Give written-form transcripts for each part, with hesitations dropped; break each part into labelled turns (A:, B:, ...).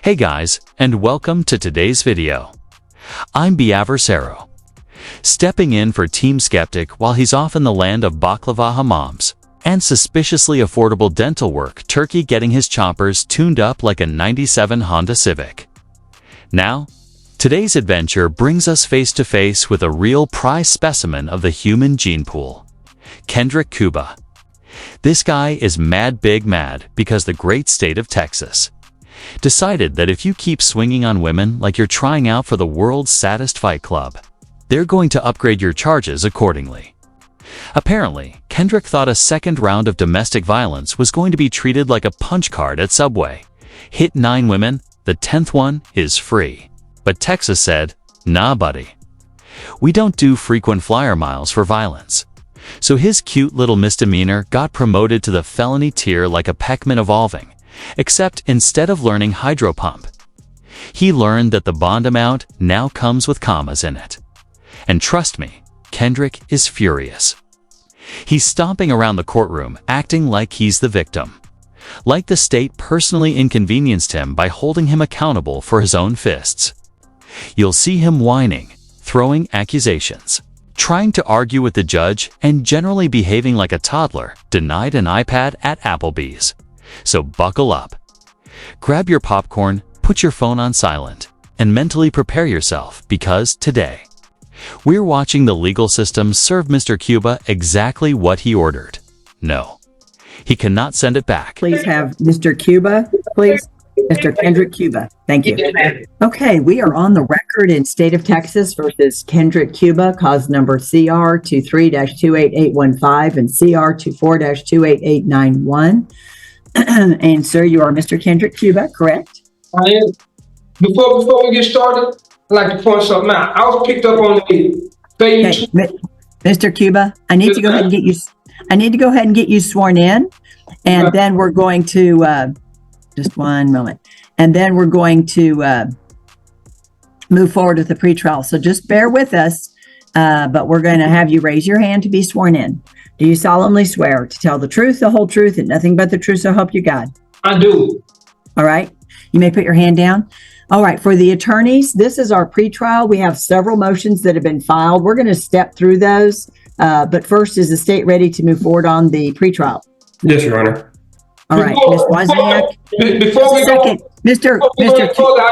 A: Hey guys, and welcome to today's video. I'm Biaversero, stepping in for Team Skeptic while he's off in the land of baklava hammams and suspiciously affordable dental work, Turkey getting his chompers tuned up like a 97 Honda Civic. Now, today's adventure brings us face to face with a real prize specimen of the human gene pool, Kendrick Cuba. This guy is mad big mad because the great state of Texas decided that if you keep swinging on women like you're trying out for the world's saddest fight club, they're going to upgrade your charges accordingly. Apparently, Kendrick thought a second round of domestic violence was going to be treated like a punch card at Subway. Hit 9 women, the 10th one is free. But Texas said, nah buddy. We don't do frequent flyer miles for violence. So his cute little misdemeanor got promoted to the felony tier like a Peckman evolving, except instead of learning hydropump, he learned that the bond amount now comes with commas in it. And trust me, Kendrick is furious. He's stomping around the courtroom, acting like he's the victim, like the state personally inconvenienced him by holding him accountable for his own fists. You'll see him whining, throwing accusations, trying to argue with the judge, and generally behaving like a toddler denied an iPad at Applebee's. So buckle up. Grab your popcorn, put your phone on silent, and mentally prepare yourself because today, we're watching the legal system serve Mr. Cuba exactly what he ordered. No, he cannot send it back.
B: Please have Mr. Cuba, please. Mr. Kendrick Cuba. Thank you. Okay, we are on the record in state of Texas versus Kendrick Cuba, cause number CR 23-28815 and CR 24-28891. And sir, you are Mr. Kendrick Cuba, correct?
C: I am. Before we get started, I'd like to point something out. I was picked up on the page.
B: Okay, Mr. Cuba, I need to go ahead and get you. I need to go ahead and get you sworn in, and then we're going to just one moment, and then we're going to move forward with the pretrial. So just bear with us, but we're going to have you raise your hand to be sworn in. Do you solemnly swear to tell the truth, the whole truth, and nothing but the truth, so help you God?
C: I do.
B: All right. You may put your hand down. All right. For the attorneys, this is our pretrial. We have several motions that have been filed. We're going to step through those. But first, is the state ready to move forward on the pretrial?
C: Yes, Your Honor.
B: All right. Ms. Wozniak.
C: Before we go,
B: Mr.
C: I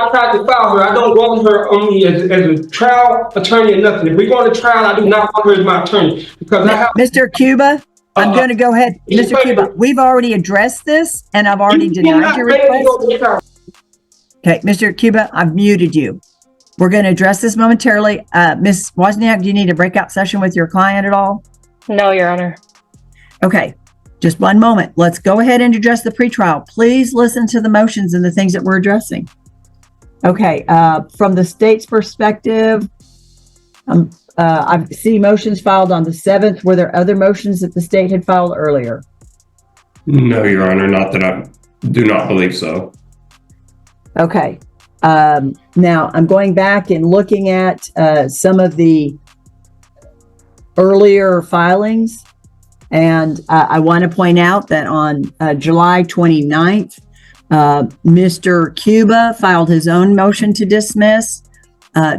C: tried to file her. I don't want her only as a trial attorney or nothing. If we go to trial, I do not want her as my attorney because I have.
B: Mr. Cuba, I'm going to go ahead. Mr. Cuba, we've already addressed this, and I've already denied your request. Okay, Mr. Cuba, I've muted you. We're going to address this momentarily. Ms. Wozniak, do you need a breakout session with your client at all?
D: No, Your Honor.
B: Okay, just one moment. Let's go ahead and address the pretrial. Please listen to the motions and the things that we're addressing. Okay, from the state's perspective, I see motions filed on the 7th. Were there other motions that the state had filed earlier?
E: No, Your Honor, not that I do not believe so.
B: Okay. Now I'm going back and looking at some of the earlier filings, and I want to point out that on July 29th, Mr. Cuba filed his own motion to dismiss.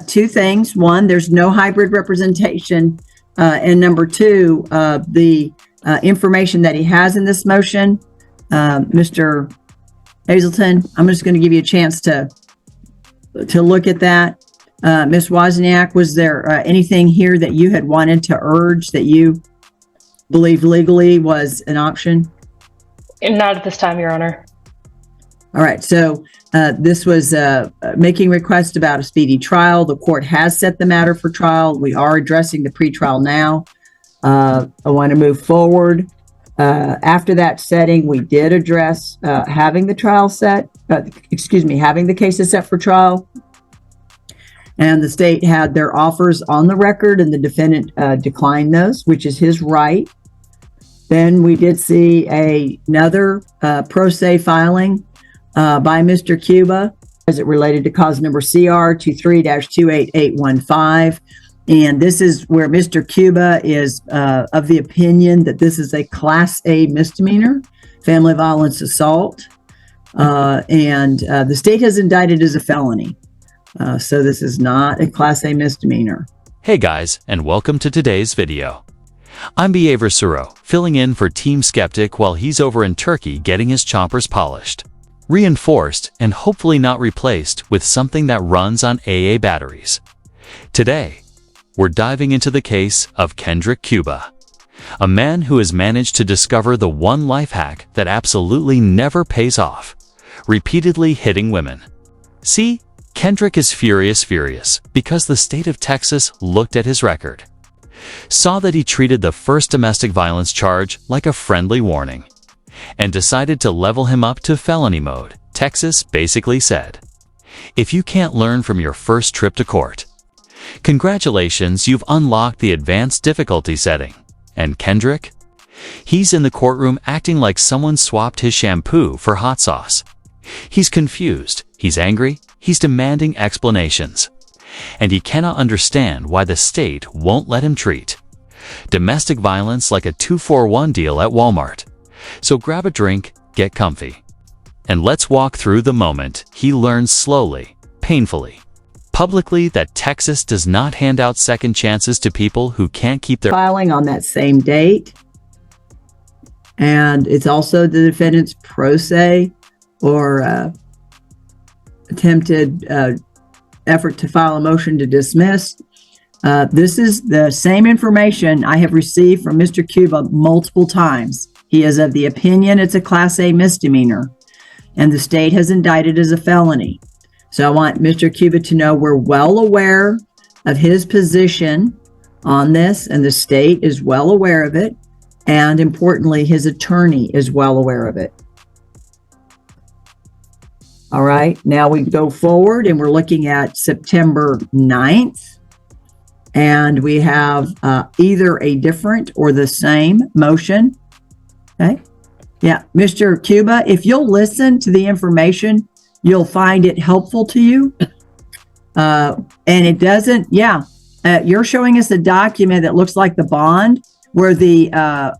B: Two things. One, there's no hybrid representation. And number two, the information that he has in this motion, Mr. Hazelton, I'm just going to give you a chance to look at that. Ms. Wozniak, was there anything here that you had wanted to urge that you believed legally was an option?
D: Not at this time, Your Honor.
B: All right. So this was making requests about a speedy trial. The court has set the matter for trial. We are addressing the pretrial now. I want to move forward. After that setting, we did address having the trial set, having the cases set for trial. And the state had their offers on the record, and the defendant declined those, which is his right. Then we did see another pro se filing by Mr. Cuba as it related to cause number CR 23-28815. And this is where Mr. Cuba is of the opinion that this is a Class A misdemeanor, family violence assault. and the state has indicted as a felony. So this is not a Class A misdemeanor.
A: Hey guys, and welcome to today's video. I'm Suro, filling in for Team Skeptic while he's over in Turkey getting his choppers polished, reinforced, and hopefully not replaced with something that runs on AA batteries. Today, we're diving into the case of Kendrick Cuba, a man who has managed to discover the one life hack that absolutely never pays off, repeatedly hitting women. See, Kendrick is furious because the state of Texas looked at his record, saw that he treated the first domestic violence charge like a friendly warning, and decided to level him up to felony mode. Texas basically said, if you can't learn from your first trip to court, congratulations, you've unlocked the advanced difficulty setting. And Kendrick? He's in the courtroom acting like someone swapped his shampoo for hot sauce. He's confused, he's angry, he's demanding explanations, and he cannot understand why the state won't let him treat domestic violence like a 2-for-1 deal at Walmart. So grab a drink, get comfy, and let's walk through the moment he learns slowly, painfully, publicly that Texas does not hand out second chances to people who can't keep their
B: filing on that same date. And it's also the defendant's pro se or attempted effort to file a motion to dismiss. This is the same information I have received from Mr. Cuba multiple times. He is of the opinion it's a Class A misdemeanor, and the state has indicted as a felony. So I want Mr. Cuba to know we're well aware of his position on this, and the state is well aware of it, and importantly, his attorney is well aware of it. All right, now we go forward and we're looking at September 9th, and we have either a different or the same motion. Okay, yeah, Mr. Cuba, if you'll listen to the information, you'll find it helpful to you. And it doesn't, you're showing us a document that looks like the bond, where the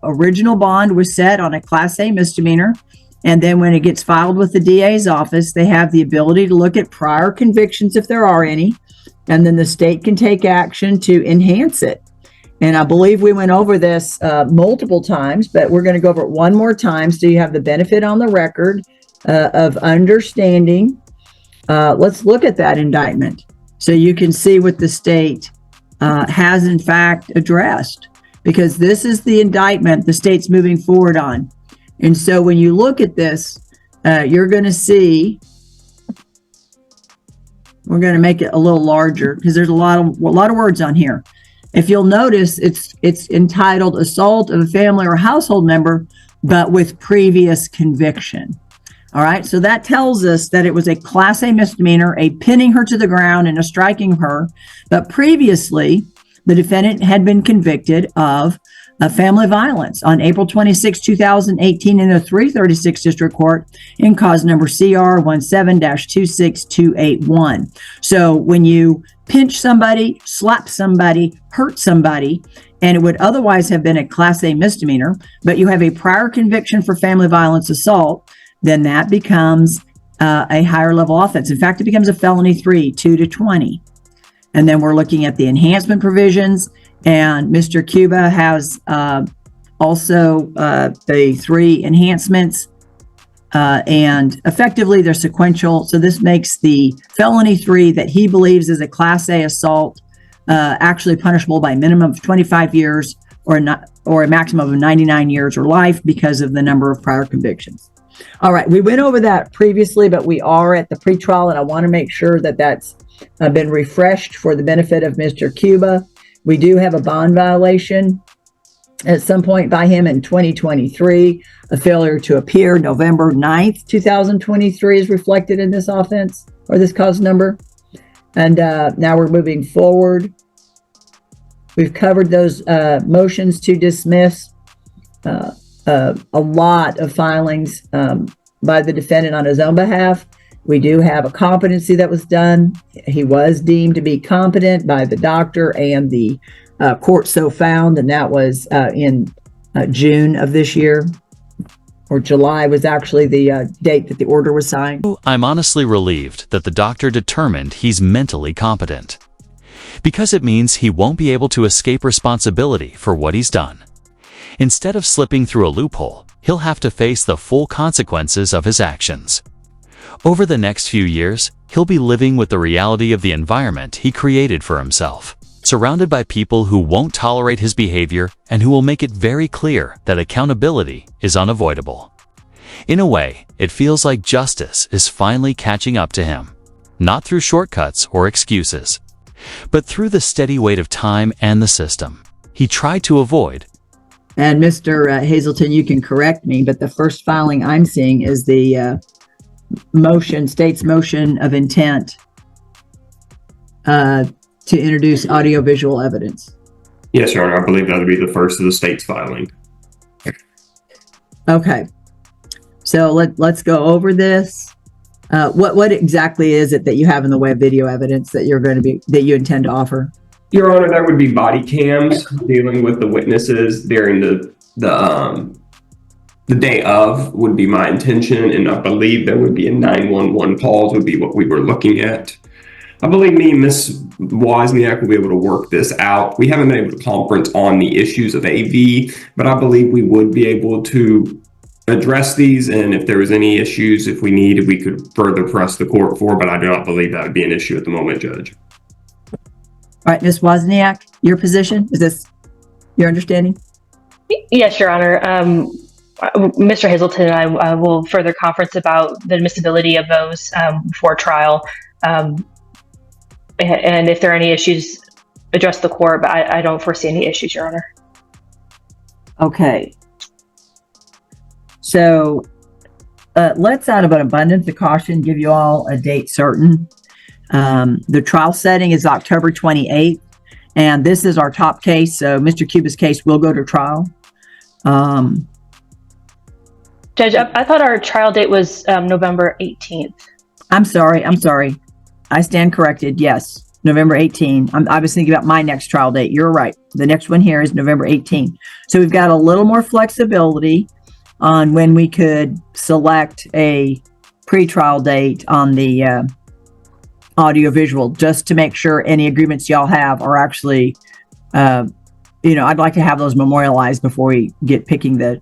B: original bond was set on a Class A misdemeanor. And then when it gets filed with the DA's office, they have the ability to look at prior convictions if there are any, and then the state can take action to enhance it. And I believe we went over this multiple times, but we're going to go over it one more time so you have the benefit on the record of understanding. Let's look at that indictment so you can see what the state has in fact addressed, because this is the indictment the state's moving forward on. And so when you look at this, you're going to see, we're going to make it a little larger because there's a lot of words on here. If you'll notice, it's entitled Assault of a Family or Household Member, but with previous conviction. All right, so that tells us that it was a Class A misdemeanor, a pinning her to the ground and a striking her. But previously, the defendant had been convicted of family violence on April 26, 2018 in the 336 District Court in cause number CR 17-26281. So when you pinch somebody, slap somebody, hurt somebody, and it would otherwise have been a Class A misdemeanor, but you have a prior conviction for family violence assault, then that becomes a higher level offense. In fact, it becomes a felony 3, 2 to 20. And then we're looking at the enhancement provisions. And Mr. Cuba has also the 3 enhancements, and effectively they're sequential. So this makes the felony 3 that he believes is a Class A assault actually punishable by a minimum of 25 years or a maximum of 99 years or life because of the number of prior convictions. All right, we went over that previously, but we are at the pretrial, and I want to make sure that that's been refreshed for the benefit of Mr. Cuba. We do have a bond violation at some point by him in 2023. A failure to appear November 9th, 2023 is reflected in this offense or this cause number. And now we're moving forward. We've covered those motions to dismiss, a lot of filings by the defendant on his own behalf. We do have a competency that was done. He was deemed to be competent by the doctor and the court so found, and that was in June of this year. or July was actually the date that the order was signed.
A: I'm honestly relieved that the doctor determined he's mentally competent, because it means he won't be able to escape responsibility for what he's done. Instead of slipping through a loophole, he'll have to face the full consequences of his actions. Over the next few years, he'll be living with the reality of the environment he created for himself, surrounded by people who won't tolerate his behavior and who will make it very clear that accountability is unavoidable. In a way, it feels like justice is finally catching up to him, not through shortcuts or excuses, but through the steady weight of time and the system he tried to avoid.
B: And Mr. Hazelton, you can correct me, but the first filing I'm seeing is the state's motion of intent to introduce audiovisual evidence.
E: Yes, Your Honor. I believe that would be the first of the state's filing.
B: Okay. So let's go over this. What exactly is it that you have in the way of video evidence that you intend to offer?
E: Your Honor, that would be body cams dealing with the witnesses during the day of would be my intention, and I believe there would be a 911 calls would be what we were looking at. I believe me and Ms. Wozniak will be able to work this out. We haven't been able to conference on the issues of AV, but I believe we would be able to address these, and if there was any issues, if we needed, we could further press the court for, but I do not believe that would be an issue at the moment, Judge.
B: All right, Ms. Wozniak, your position? Is this your understanding?
D: Yes, Your Honor. Mr. Hazelton and I will further conference about the admissibility of those before trial. And if there are any issues, address the court, but I don't foresee any issues, Your Honor.
B: Okay. So let's, out of an abundance of caution, give you all a date certain. The trial setting is October 28th, and this is our top case. So Mr. Cuba's case will go to trial.
D: Judge, I thought our trial date was November 18th.
B: I'm sorry. I stand corrected. Yes, November 18th. I was thinking about my next trial date. You're right. The next one here is November 18th. So we've got a little more flexibility on when we could select a pretrial date on the audiovisual, just to make sure any agreements y'all have are actually, I'd like to have those memorialized before we get picking the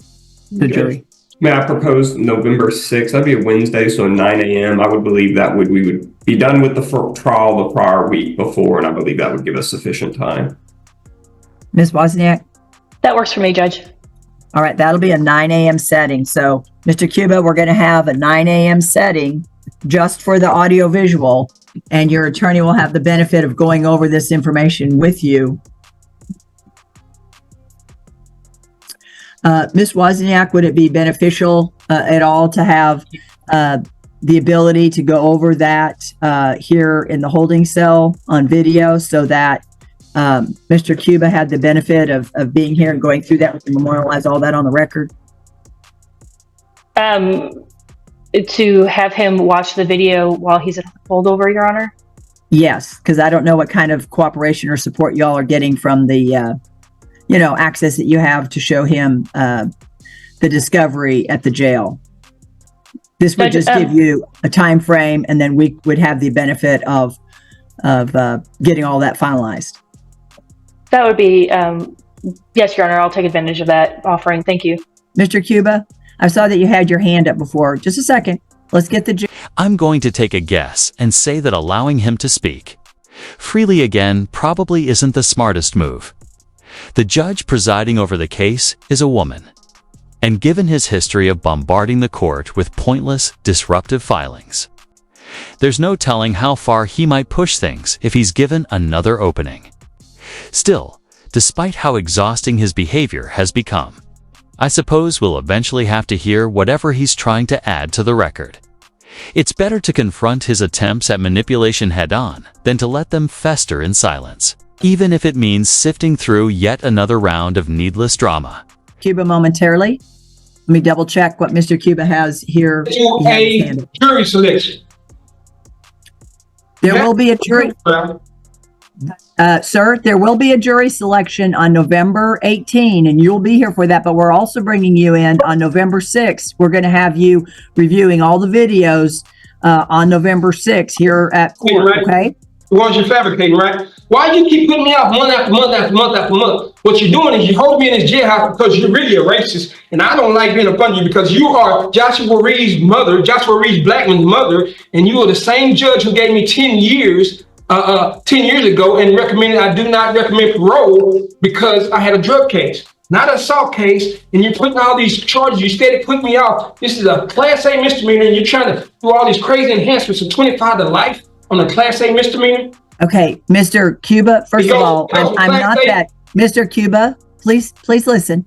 B: jury.
E: May I propose November 6th? That'd be a Wednesday, so 9 a.m. I would believe that we would be done with the trial the prior week before, and I believe that would give us sufficient time.
B: Ms. Wozniak?
D: That works for me, Judge.
B: All right, that'll be a 9 a.m. setting. So, Mr. Cuba, we're going to have a 9 a.m. setting just for the audiovisual, and your attorney will have the benefit of going over this information with you. Ms. Wozniak, would it be beneficial at all to have the ability to go over that here in the holding cell on video, so that Mr. Cuba had the benefit of being here and going through that? We can memorialize all that on the record.
D: To have him watch the video while he's at holdover, Your Honor?
B: Yes, because I don't know what kind of cooperation or support y'all are getting from the access that you have to show him the discovery at the jail. This would just give you a time frame, and then we would have the benefit of getting all that finalized.
D: That would be, yes, Your Honor, I'll take advantage of that offering. Thank you.
B: Mr. Cuba, I saw that you had your hand up before. Just a second. Let's get the...
A: I'm going to take a guess and say that allowing him to speak freely again probably isn't the smartest move. The judge presiding over the case is a woman, and given his history of bombarding the court with pointless, disruptive filings, there's no telling how far he might push things if he's given another opening. Still, despite how exhausting his behavior has become, I suppose we'll eventually have to hear whatever he's trying to add to the record. It's better to confront his attempts at manipulation head-on than to let them fester in silence, even if it means sifting through yet another round of needless drama.
B: Cuba momentarily. Let me double check what Mr. Cuba has here.
C: A jury selection.
B: There will be a jury. Sir, there will be a jury selection on November 18, and you'll be here for that, but we're also bringing you in on November 6th. We're going to have you reviewing all the videos on November 6th here at court,
C: Right.
B: okay?
C: Was you fabricating, right? Why do you keep putting me off month after month after month after month? What you're doing is you hold me in this jailhouse because you're really a racist, and I don't like being up under you because you are Joshua Reed's mother, Joshua Reed Blackman's mother, and you are the same judge who gave me 10 years 10 years ago and recommended I do not recommend parole because I had a drug case, not an assault case, and you're putting all these charges. You steady put me off. This is a Class A misdemeanor, and you're trying to do all these crazy enhancements from 25 to life on a Class A misdemeanor.
B: Okay, Mr. Cuba, first of all, I'm not that. Mr. Cuba, please listen.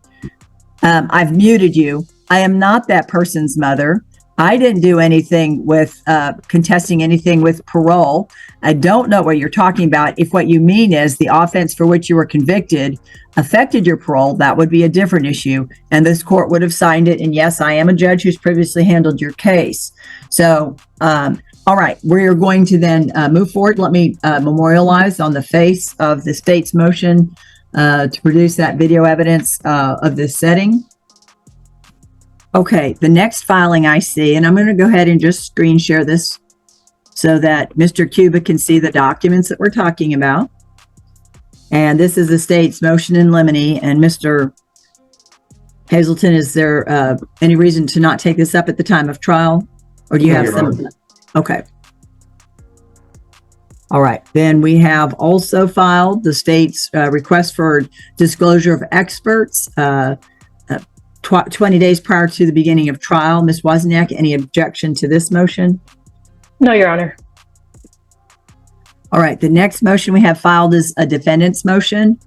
B: I've muted you. I am not that person's mother. I didn't do anything with contesting anything with parole. I don't know what you're talking about. If what you mean is the offense for which you were convicted affected your parole, that would be a different issue. And this court would have signed it. And yes, I am a judge who's previously handled your case. So, all right, we're going to then move forward. Let me memorialize on the face of the state's motion to produce that video evidence of this setting. Okay, the next filing I see, and I'm going to go ahead and just screen share this so that Mr. Cuba can see the documents that we're talking about. And this is the state's motion in limine. And Mr. Hazelton, is there any reason to not take this up at the time of trial? Or do you have some? Okay. All right, then we have also filed the state's request for disclosure of experts 20 days prior to the beginning of trial. Ms. Wozniak, any objection to this motion?
D: No, Your Honor.
B: All right, the next motion we have filed is a defendant's motion.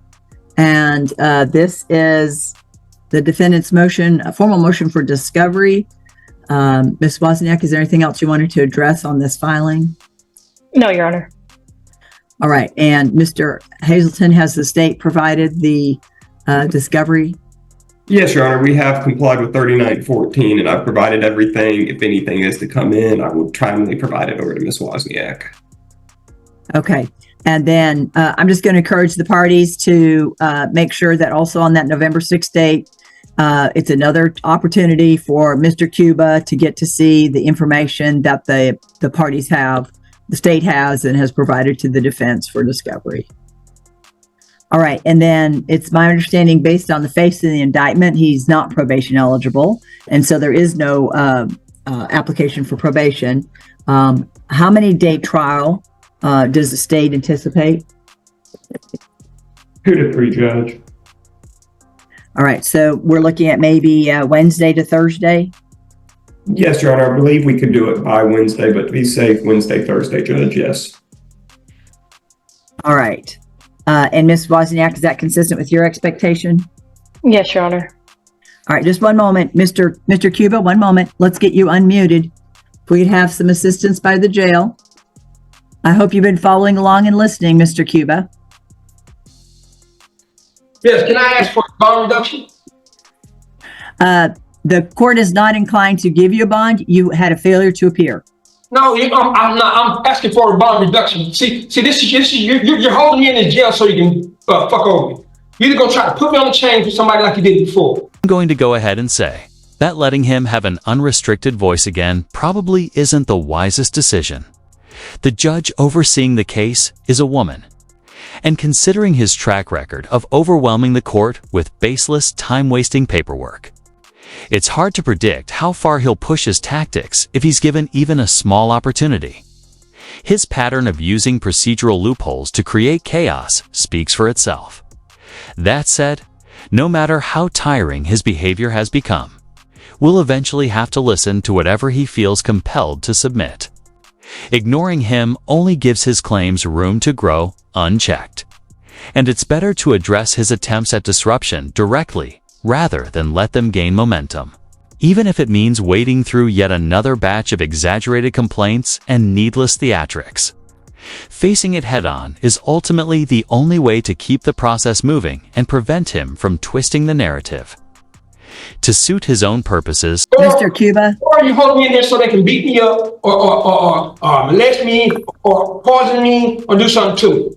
B: And this is the defendant's motion, a formal motion for discovery. Ms. Wozniak, is there anything else you wanted to address on this filing?
D: No, Your Honor.
B: All right, and Mr. Hazelton, has the state provided the discovery?
E: Yes, Your Honor, we have complied with 3914, and I've provided everything. If anything is to come in, I will timely provide it over to Ms. Wozniak.
B: Okay, and then I'm just going to encourage the parties to make sure that also on that November 6th date, it's another opportunity for Mr. Cuba to get to see the information that the parties have, the state has, and has provided to the defense for discovery. All right, and then it's my understanding, based on the face of the indictment, he's not probation eligible, and so there is no application for probation. How many day trial does the state anticipate?
E: 2 to 3, Judge.
B: All right, so we're looking at maybe Wednesday to Thursday?
E: Yes, Your Honor, I believe we could do it by Wednesday, but to be safe, Wednesday, Thursday, Judge, yes.
B: All right. And Ms. Wozniak, is that consistent with your expectation?
D: Yes, Your Honor.
B: All right, just one moment. Mr. Cuba, one moment. Let's get you unmuted. If we could have some assistance by the jail. I hope you've been following along and listening, Mr. Cuba.
C: Yes, can I ask for a bond reduction?
B: The court is not inclined to give you a bond. You had a failure to appear.
C: No, I'm not. I'm asking for a bond reduction. See, this is you're holding me in this jail so you can fuck over me. You're either gonna try to put me on the chain for somebody like you did before.
A: I'm going to go ahead and say that letting him have an unrestricted voice again probably isn't the wisest decision. The judge overseeing the case is a woman. And considering his track record of overwhelming the court with baseless, time-wasting paperwork, it's hard to predict how far he'll push his tactics if he's given even a small opportunity. His pattern of using procedural loopholes to create chaos speaks for itself. That said, no matter how tiring his behavior has become, we'll eventually have to listen to whatever he feels compelled to submit. Ignoring him only gives his claims room to grow unchecked. And it's better to address his attempts at disruption directly rather than let them gain momentum, even if it means wading through yet another batch of exaggerated complaints and needless theatrics. Facing it head-on is ultimately the only way to keep the process moving and prevent him from twisting the narrative to suit his own purposes.
B: Mr. Cuba?
C: Or you hold me in there so they can beat me up or molest me or poison me or do something to me.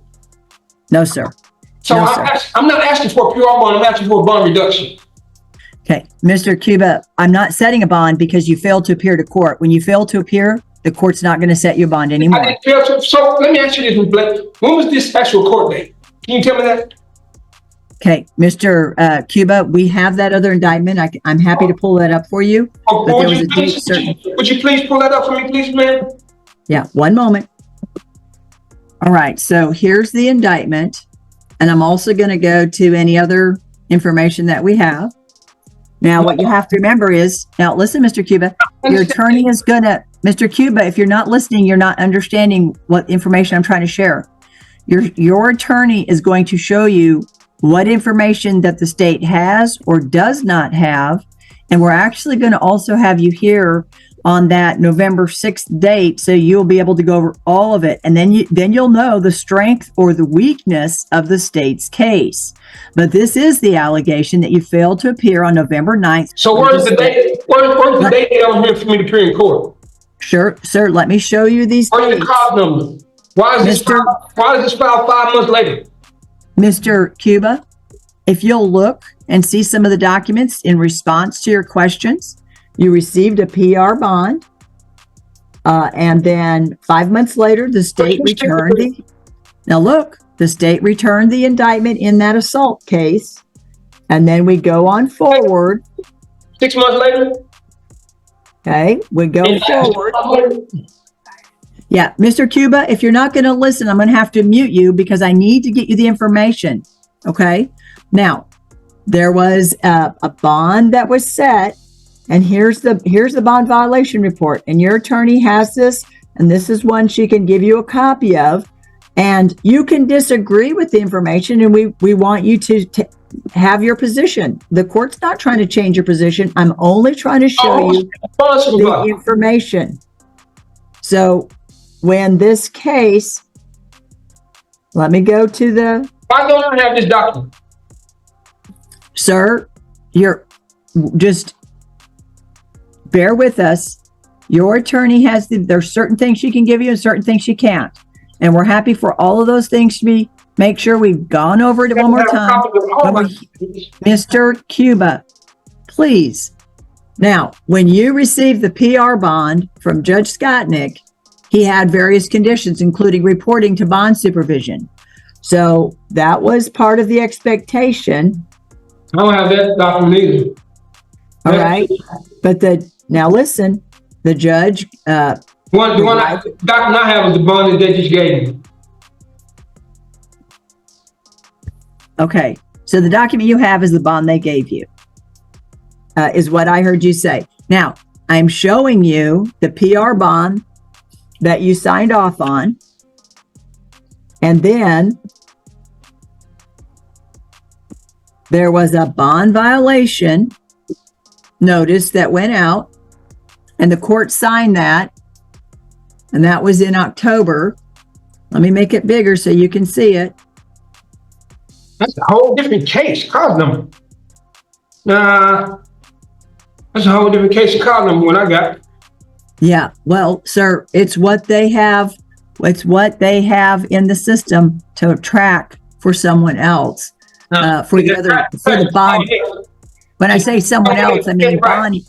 B: No, sir.
C: So
B: No, sir.
C: I'm not asking for a PR bond. I'm asking for a bond reduction.
B: Okay, Mr. Cuba, I'm not setting a bond because you failed to appear to court. When you fail to appear, the court's not going to set you a bond anymore.
C: I didn't fail to. So let me ask you this, Ms. Blake. When was this actual court date? Can you tell me that?
B: Okay, Mr. Cuba, we have that other indictment. I'm happy to pull that up for you.
C: Oh,
B: But there was a date certain.
C: would you please pull that up for me, please, ma'am?
B: Yeah, one moment. All right, so here's the indictment. And I'm also going to go to any other information that we have. Now, what you have to remember is, now listen, Mr. Cuba, your attorney is going to, Mr. Cuba, if you're not listening, you're not understanding what information I'm trying to share. Your attorney is going to show you what information that the state has or does not have. And we're actually going to also have you here on that November 6th date, so you'll be able to go over all of it. And then you'll know the strength or the weakness of the state's case. But this is the allegation that you failed to appear on November 9th.
C: So where's the date? Where's the date down here for me to appear in court?
B: Sure, sir, let me show you these
C: Where's
B: dates.
C: the card number? Why is this filed 5 months later?
B: Mr. Cuba, if you'll look and see some of the documents in response to your questions, you received a PR bond, and then 5 months later, the state returned the, now look, the state returned the indictment in that assault case, and then we go on forward.
C: 6 months later?
B: Okay, we go forward. Yeah, Mr. Cuba, if you're not going to listen, I'm going to have to mute you because I need to get you the information. Okay, now there was a bond that was set. And here's the bond violation report. And your attorney has this, and this is one she can give you a copy of. And you can disagree with the information, and we want you to have your position. The court's not trying to change your position. I'm only trying to show you the information. So when this case, let me go to the...
C: Why don't I have this document?
B: Sir, you're just... bear with us. Your attorney has there's certain things she can give you and certain things she can't. And we're happy for all of those things to be, make sure we've gone over it one more time. Mr. Cuba, please. Now, when you received the PR bond from Judge Skotnick, he had various conditions, including reporting to bond supervision. So that was part of the expectation.
C: I don't have that document either.
B: All right. But now listen, the judge. The document
C: I have is the bond that they just gave me.
B: Okay. So the document you have is the bond they gave you, is what I heard you say. Now, I'm showing you the PR bond that you signed off on. And then there was a bond violation notice that went out, and the court signed that, and that was in October. Let me make it bigger so you can see it.
C: That's a whole different case, card number. Nah, that's a whole different case of card number when I got.
B: Yeah, well, sir, it's what they have. It's what they have in the system to track for someone else. For the bond. When I say someone else, I mean bond.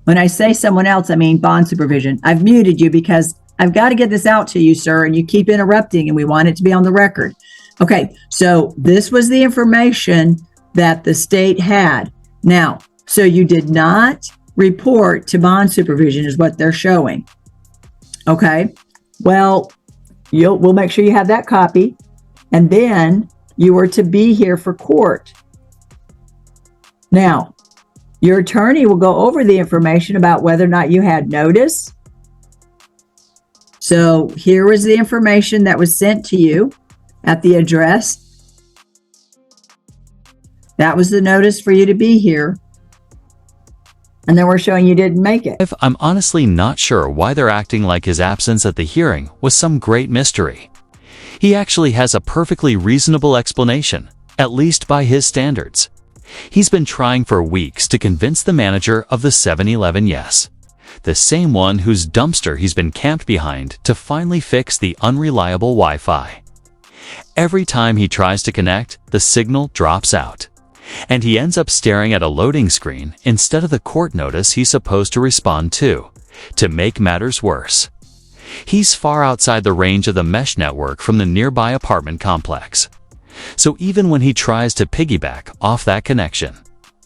B: When I say someone else, I mean bond supervision. I've muted you because I've got to get this out to you, sir, and you keep interrupting, and we want it to be on the record. Okay, so this was the information that the state had. Now, so you did not report to bond supervision is what they're showing. Okay, well, we'll make sure you have that copy, and then you were to be here for court. Now, your attorney will go over the information about whether or not you had notice. So here was the information that was sent to you at the address. That was the notice for you to be here. And then we're showing you didn't make it.
A: I'm honestly not sure why they're acting like his absence at the hearing was some great mystery. He actually has a perfectly reasonable explanation, at least by his standards. He's been trying for weeks to convince the manager of the 7-Eleven Yes, the same one whose dumpster he's been camped behind, to finally fix the unreliable Wi-Fi. Every time he tries to connect, the signal drops out, and he ends up staring at a loading screen instead of the court notice he's supposed to respond to make matters worse. He's far outside the range of the mesh network from the nearby apartment complex. So even when he tries to piggyback off that connection,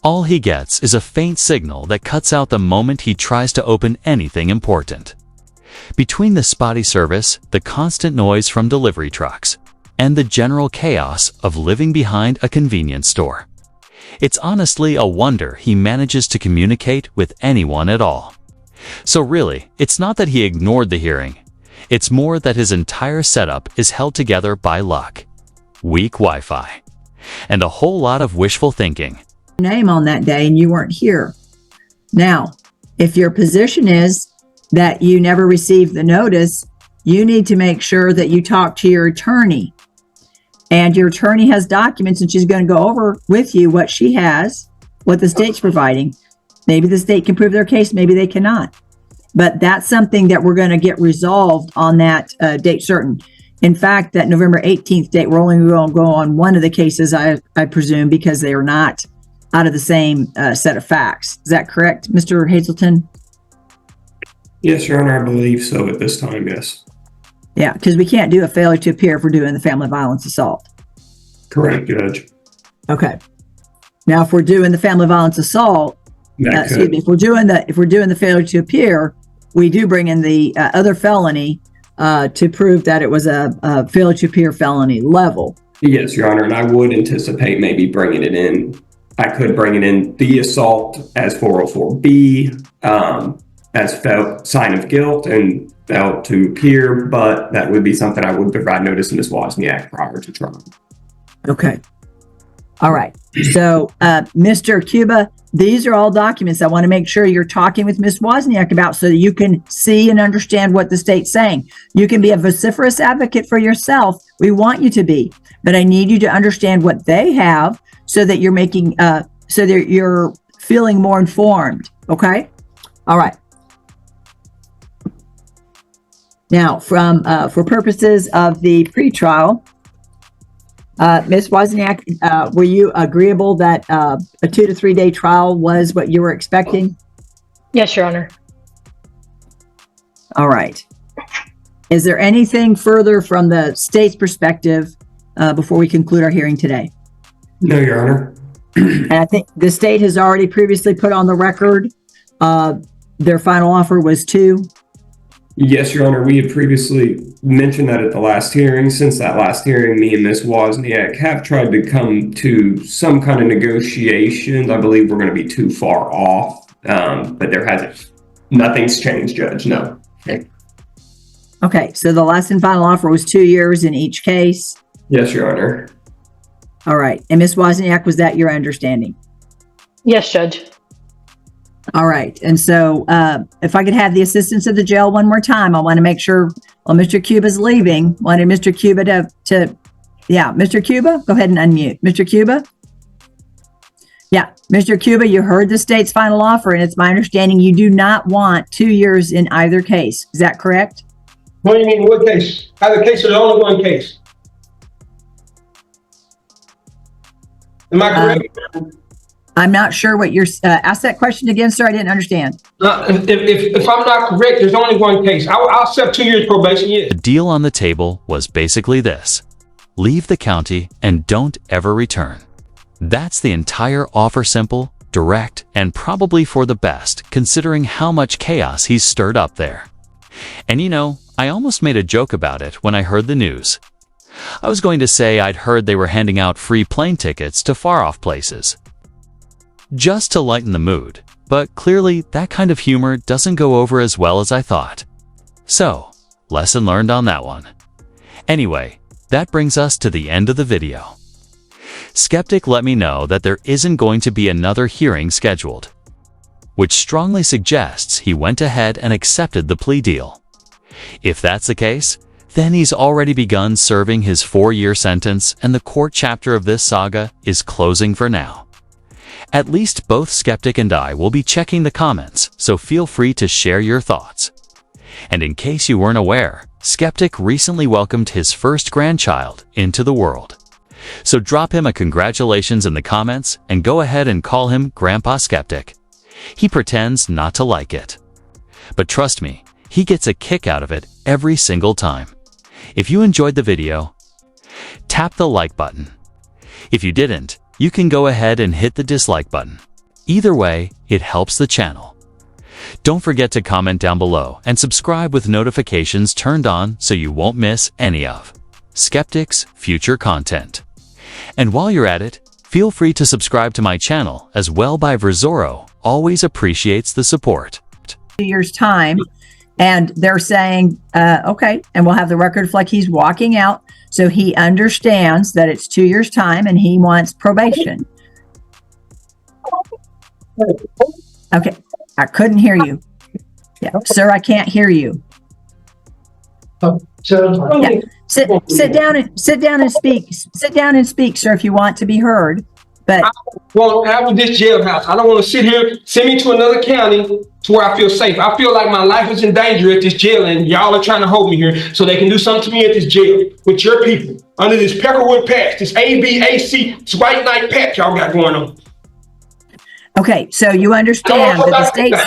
A: all he gets is a faint signal that cuts out the moment he tries to open anything important. Between the spotty service, the constant noise from delivery trucks, and the general chaos of living behind a convenience store, it's honestly a wonder he manages to communicate with anyone at all. So really, it's not that he ignored the hearing. It's more that his entire setup is held together by luck, weak Wi-Fi, and a whole lot of wishful thinking.
B: Name on that day and you weren't here. Now, if your position is that you never received the notice, you need to make sure that you talk to your attorney. And your attorney has documents and she's going to go over with you what she has, what the state's providing. Maybe the state can prove their case, maybe they cannot. But that's something that we're going to get resolved on that date certain. In fact, that November 18th date, we're only going to go on one of the cases, I presume, because they are not out of the same set of facts. Is that correct, Mr. Hazelton?
E: Yes, Your Honor, I believe so at this time, yes.
B: Yeah, because we can't do a failure to appear if we're doing the family violence assault.
E: Correct, Judge.
B: Okay. Now, if we're doing the family violence assault, if we're doing the failure to appear, we do bring in the other felony to prove that it was a failure to appear felony level.
E: Yes, Your Honor, and I would anticipate maybe bringing it in. I could bring it in the assault as 404B, as sign of guilt and failed to appear, but that would be something I would provide notice to Ms. Wozniak prior to trial.
B: Okay. All right. So, Mr. Cuba, these are all documents I want to make sure you're talking with Ms. Wozniak about so that you can see and understand what the state's saying. You can be a vociferous advocate for yourself. We want you to be, but I need you to understand what they have so that you're making, so that you're feeling more informed. Okay. All right. Now, for purposes of the pretrial, Ms. Wozniak, were you agreeable that a 2 to 3 day trial was what you were expecting?
D: Yes, Your Honor.
B: All right. Is there anything further from the state's perspective before we conclude our hearing today?
E: No, Your Honor.
B: And I think the state has already previously put on the record their final offer was 2.
E: Yes, Your Honor. We had previously mentioned that at the last hearing. Since that last hearing, me and Ms. Wozniak have tried to come to some kind of negotiations. I believe we're going to be too far off, but nothing's changed, Judge. No.
B: Okay, so the last and final offer was 2 years in each case.
E: Yes, Your Honor.
B: All right, and Ms. Wozniak, was that your understanding?
D: Yes, Judge.
B: All right. And so if I could have the assistance of the jail one more time, I want to make sure while Mr. Cuba's leaving, wanted Mr. Cuba Mr. Cuba, go ahead and unmute. Mr. Cuba? Yeah, Mr. Cuba, you heard the state's final offer, and it's my understanding you do not want 2 years in either case. Is that correct?
C: What do you mean, what case? Either case or only one case? Am I correct?
B: I'm not sure what you're, ask that question again, sir. I didn't understand.
C: If I'm not correct, there's only one case. I'll accept 2 years probation, yes.
A: The deal on the table was basically this: leave the county and don't ever return. That's the entire offer. Simple, direct, and probably for the best, considering how much chaos he's stirred up there. And you know, I almost made a joke about it when I heard the news. I was going to say I'd heard they were handing out free plane tickets to far-off places, just to lighten the mood, but clearly that kind of humor doesn't go over as well as I thought. So, lesson learned on that one. Anyway, that brings us to the end of the video. Skeptic let me know that there isn't going to be another hearing scheduled, which strongly suggests he went ahead and accepted the plea deal. If that's the case, then he's already begun serving his 4-year sentence and the court chapter of this saga is closing for now. At least both Skeptic and I will be checking the comments, so feel free to share your thoughts. And in case you weren't aware, Skeptic recently welcomed his first grandchild into the world. So drop him a congratulations in the comments and go ahead and call him Grandpa Skeptic. He pretends not to like it. But trust me, he gets a kick out of it every single time. If you enjoyed the video, tap the like button. If you didn't, you can go ahead and hit the dislike button. Either way, it helps the channel. Don't forget to comment down below and subscribe with notifications turned on so you won't miss any of Skeptic's future content. And while you're at it, feel free to subscribe to my channel as well. By Verzoro always appreciates the support.
B: 2 years' time, and they're saying, okay, and we'll have the record reflect he's walking out, so he understands that it's 2 years' time and he wants probation. Okay, I couldn't hear you. Yeah, sir, I can't hear you. Yeah. Sit down and speak. Sit down and speak, sir, if you want to be heard. But
C: I won't have this jailhouse. I don't want to sit here. Send me to another county to where I feel safe. I feel like my life is in danger at this jail, and y'all are trying to hold me here so they can do something to me at this jail with your people under this Peckerwood patch, this ABAC, this white knight patch y'all got going on.
B: okay, so you understand that the state's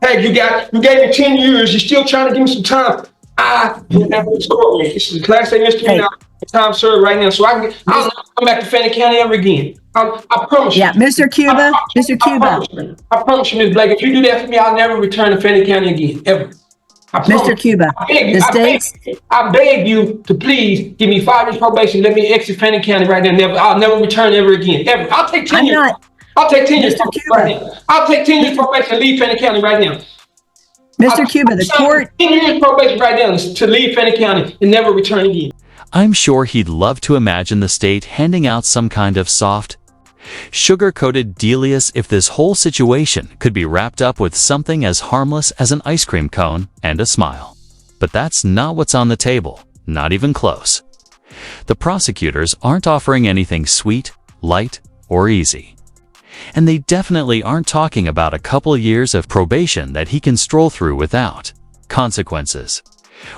C: Hey, you gave me 10 years. You're still trying to give me some time. I don't have this courtroom. This is a class A misdemeanor. Time served right now, so I'll not come back to Fannin County ever again. I promise you.
B: yeah, Mr. Cuba, Mr. Cuba,
C: I promise you, Ms. Blake, if you do that for me, I'll never return to Fannin County again, ever.
B: Mr. Cuba,
C: I beg you to please give me 5 years probation. Let me exit Fannin County right now. I'll never return ever again, ever. I'll take 10 years. I'll take 10 years probation right now. I'll take 10 years probation and leave Fannin County right now.
B: Mr. Cuba, the court.
C: 10 years probation right now to leave Fannin County and never return again.
A: I'm sure he'd love to imagine the state handing out some kind of soft, sugar-coated dealius if this whole situation could be wrapped up with something as harmless as an ice cream cone and a smile. But that's not what's on the table, not even close. The prosecutors aren't offering anything sweet, light, or easy. And they definitely aren't talking about a couple years of probation that he can stroll through without consequences.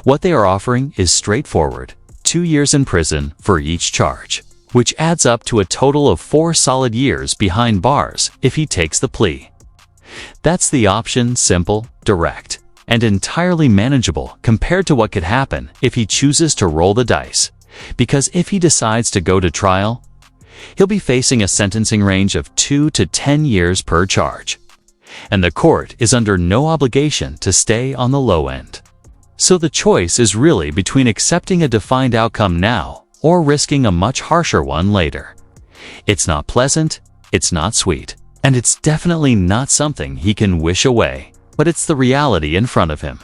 A: What they are offering is straightforward: 2 years in prison for each charge, which adds up to a total of 4 solid years behind bars if he takes the plea. That's the option, simple, direct, and entirely manageable compared to what could happen if he chooses to roll the dice. Because if he decides to go to trial, he'll be facing a sentencing range of 2 to 10 years per charge. And the court is under no obligation to stay on the low end. So the choice is really between accepting a defined outcome now or risking a much harsher one later. It's not pleasant, it's not sweet, and it's definitely not something he can wish away, but it's the reality in front of him.